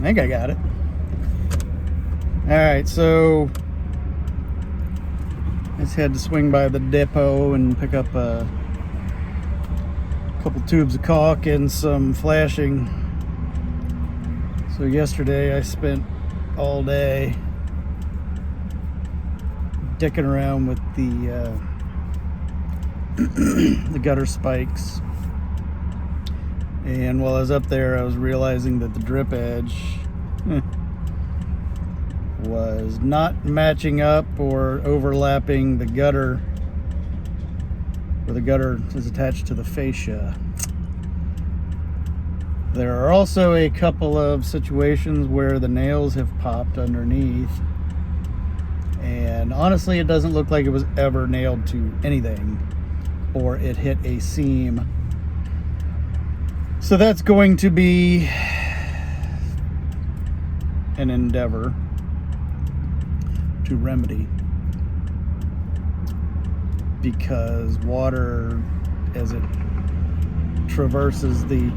I think I got it. Alright, so I just had to swing by the depot and pick up a couple tubes of caulk and some flashing. So yesterday I spent all day dicking around with the the gutter spikes, and while I was up there I was realizing that the drip edge was not matching up or overlapping the gutter, where the gutter is attached to the fascia. There are also a couple of situations where the nails have popped underneath, and honestly it doesn't look like it was ever nailed to anything or it hit a seam. So that's going to be an endeavor to remedy, because water, as it traverses the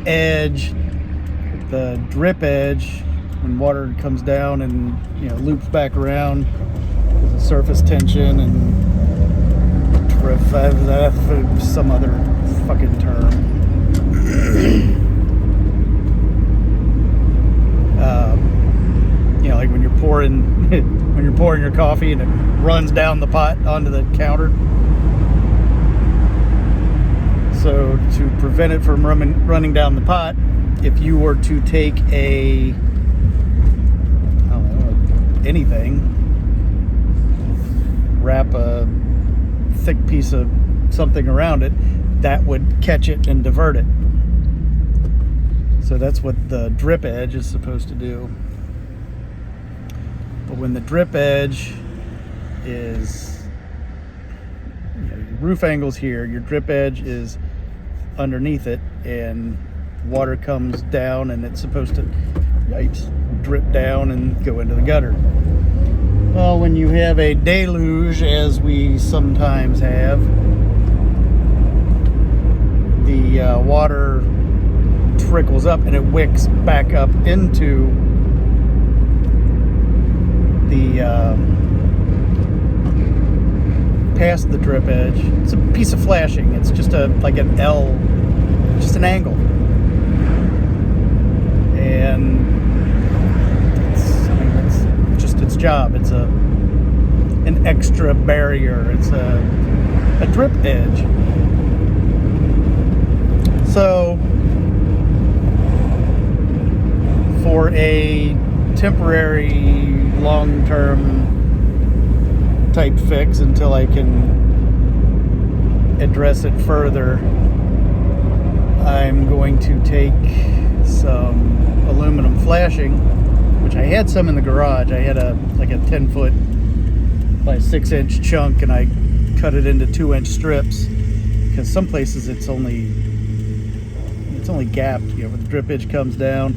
edge, the drip edge, when water comes down and loops back around, the surface tension and some other fucking term. Like when you're pouring your coffee and it runs down the pot onto the counter. So to prevent it from running down the pot, if you were to take anything, wrap a thick piece of something around it, that would catch it and divert it. So that's what the drip edge is supposed to do. But when the drip edge is, your roof angle's here, your drip edge is underneath it, and water comes down and it's supposed to drip down and go into the gutter. Well, when you have a deluge, as we sometimes have, the water trickles up and it wicks back up into the past the drip edge. It's a piece of flashing. It's just like an L, just an angle, and it's just its job. It's an extra barrier. It's a drip edge. So for a temporary, long-term type fix until I can address it further, I'm going to take some aluminum flashing, which I had some in the garage. I had a 10-foot by 6-inch chunk, and I cut it into 2-inch strips, because some places it's only gapped. Where the drip edge comes down,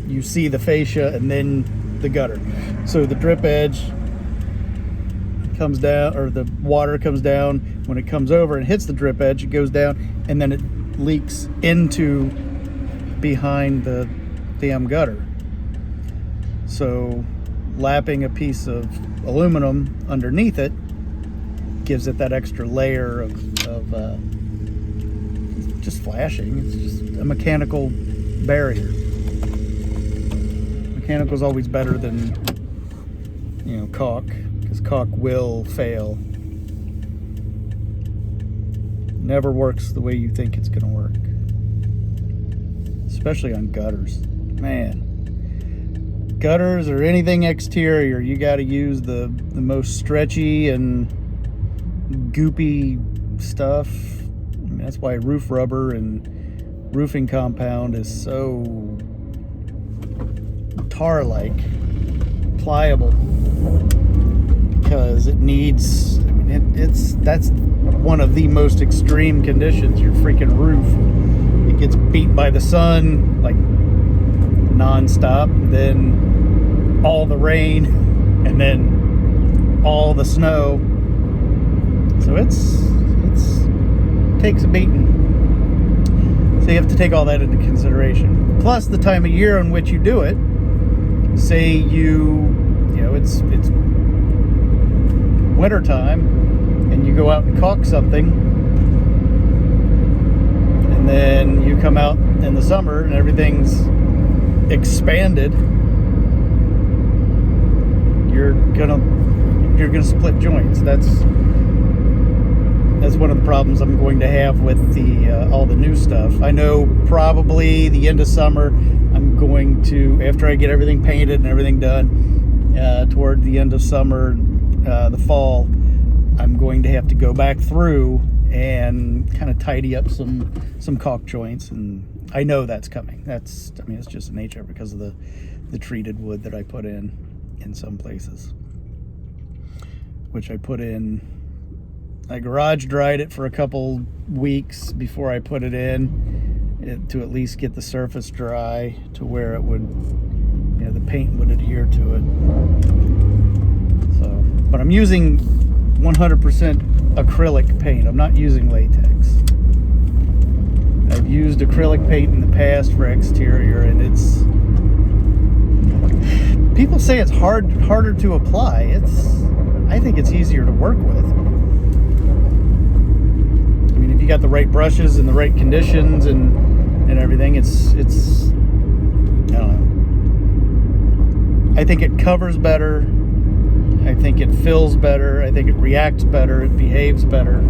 you see the fascia and then the gutter. So the drip edge comes down, or the water comes down. When it comes over and hits the drip edge, it goes down, and then it leaks into behind the damn gutter. So lapping a piece of aluminum underneath it gives it that extra layer of just flashing. It's just a mechanical barrier. Mechanical is always better than caulk, because caulk will fail. Never works the way you think it's going to work, especially on gutters. Man, gutters or anything exterior, you got to use the most stretchy and goopy stuff. That's why roof rubber and roofing compound is so tar-like, pliable, because it needs, that's one of the most extreme conditions. Your freaking roof, it gets beat by the sun like non-stop, then all the rain, and then all the snow. So it's takes a beating. So So you have to take all that into consideration. Plus the time of year in which you do it. Say it's winter time and you go out and caulk something, and then you come out in the summer and everything's expanded, you're gonna split joints. That's one of the problems I'm going to have with all the new stuff. I know probably the end of summer I'm going to, after I get everything painted and everything done, toward the end of summer, the fall, I'm going to have to go back through and kind of tidy up some caulk joints, and I know that's coming. It's just the nature because of the treated wood that I put in some places, which I put in. I garage dried it for a couple weeks before I put it in, to at least get the surface dry to where it would, the paint would adhere to it. So, but I'm using 100% acrylic paint. I'm not using latex. I've used acrylic paint in the past for exterior, and people say it's harder to apply. I think it's easier to work with. If you got the right brushes and the right conditions and everything, it's I don't know. I think it covers better. I think it fills better. I think it reacts better. It behaves better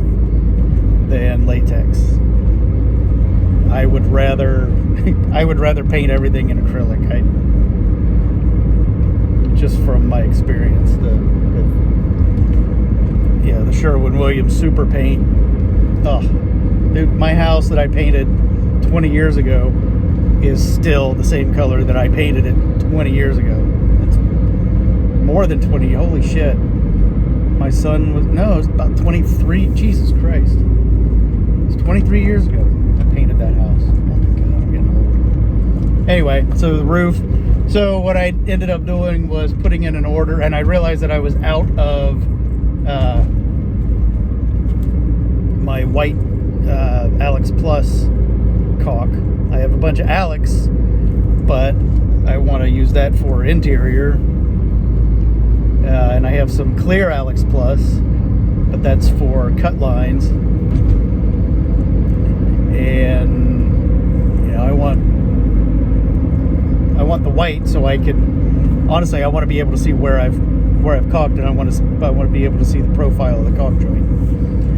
than latex. I would rather paint everything in acrylic. Just from my experience, the Sherwin-Williams Super Paint. Oh, dude, my house that I painted 20 years ago is still the same color that I painted it 20 years ago. It's more than 20. Holy shit. My son it was about 23. Jesus Christ. It's 23 years ago I painted that house. Oh my God, I'm getting old. Anyway, so the roof. So what I ended up doing was putting in an order, and I realized that I was out of my white Alex Plus caulk. I have a bunch of Alex, but I want to use that for interior, and I have some clear Alex Plus, but that's for cut lines. And I want the white, so I can honestly, I want to be able to see where I've caulked, and I want to be able to see the profile of the caulk joint.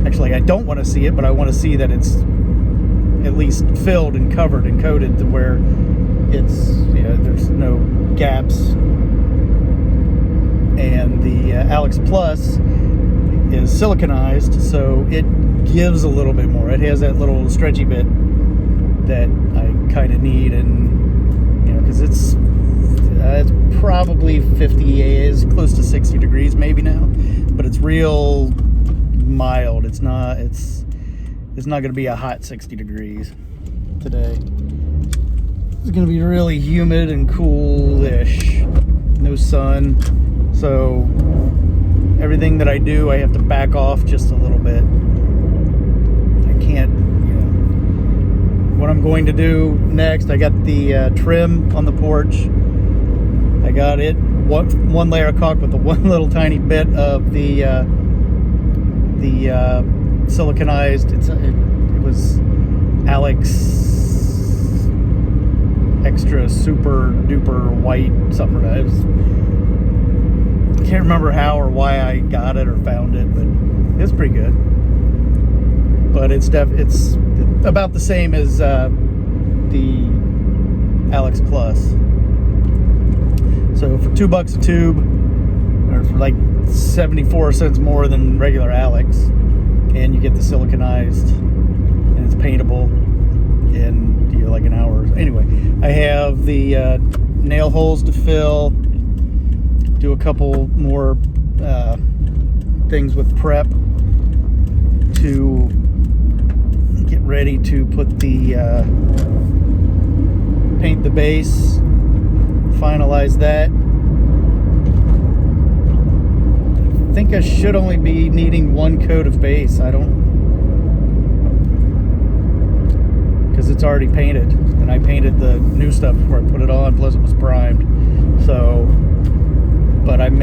Actually, I don't want to see it, but I want to see that it's at least filled and covered and coated to where it's, there's no gaps. And the Alex Plus is siliconized, so it gives a little bit more. It has that little stretchy bit that I kind of need, and because it's probably 50, is close to 60 degrees maybe now, but it's real mild. It's not going to be a hot 60 degrees today. It's going to be really humid and cool-ish. No sun. So everything that I do, I have to back off just a little bit. I can't, what I'm going to do next, I got the trim on the porch. I got it, one layer of caulk with the one little tiny bit of the siliconized. It was Alex Extra Super Duper White something. I can't remember how or why I got it or found it, but it's pretty good. But it's about the same as the Alex Plus. So for $2 a tube, or for like 74 cents more than regular Alex, and you get the siliconized, and it's paintable in like an hour. Anyway, I have the nail holes to fill, do a couple more things with prep to get ready to put the paint the base, finalize that. I think I should only be needing one coat of base. I don't, because it's already painted, and I painted the new stuff before I put it on, plus it was primed. So, but I'm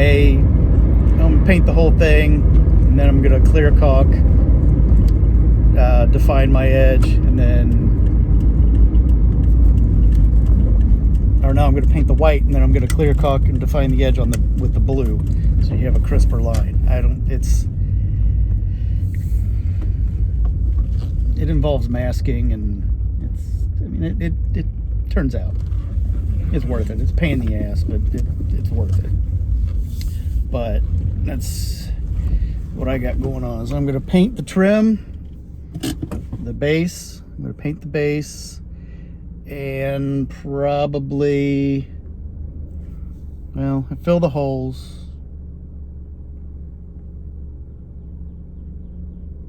gonna paint the whole thing, and then I'm gonna clear caulk, define my edge, and then, or no, I'm gonna paint the white, and then I'm gonna clear caulk and define the edge on with the blue, so you have a crisper line. It involves masking, and it turns out it's worth it. It's a pain in the ass, but it's worth it. But that's what I got going on. So I'm going to paint the trim, the base. I'm going to paint the base, and probably, well, fill the holes,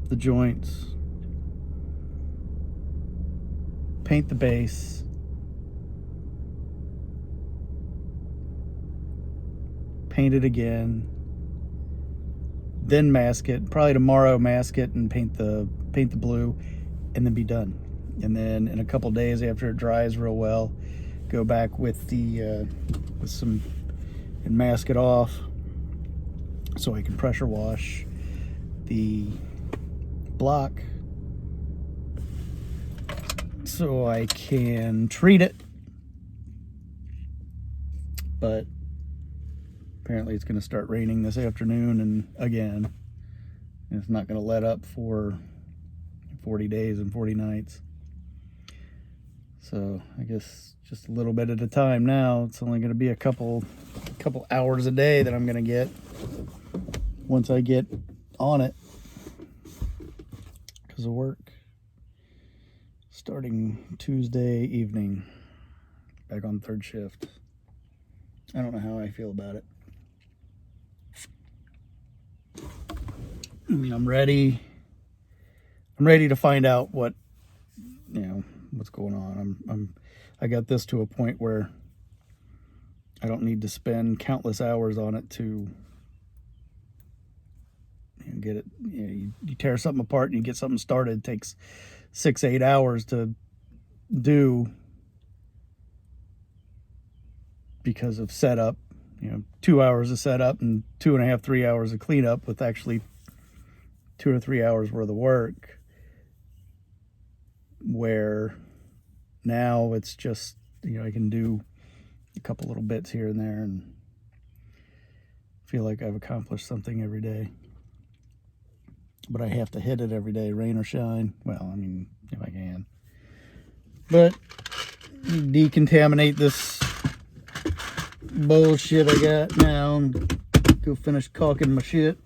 the joints, paint the base, paint it again, then mask it. Probably tomorrow mask it and paint the blue, and then be done. And then in a couple days after it dries real well, go back with the with some and mask it off so I can pressure wash the block, so I can treat it. But apparently it's going to start raining this afternoon, and again, it's not going to let up for 40 days and 40 nights. So I guess just a little bit at a time now. It's only going to be a couple hours a day that I'm going to get once I get on it because of work. Starting Tuesday evening, back on third shift. I don't know how I feel about it. I mean, I'm ready to find out what's going on. I got this to a point where I don't need to spend countless hours on it to get it. You tear something apart and you get something started. It takes 6-8 hours to do because of setup. 2 hours of setup and 2.5-3 hours of cleanup, with actually 2 or 3 hours worth of work. Where now it's just, I can do a couple little bits here and there and feel like I've accomplished something every day. But I have to hit it every day, rain or shine. Well, I mean, if I can. But decontaminate this bullshit I got now and go finish caulking my shit.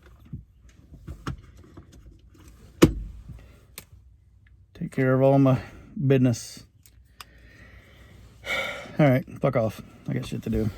Take care of all my business. All right, fuck off. I got shit to do.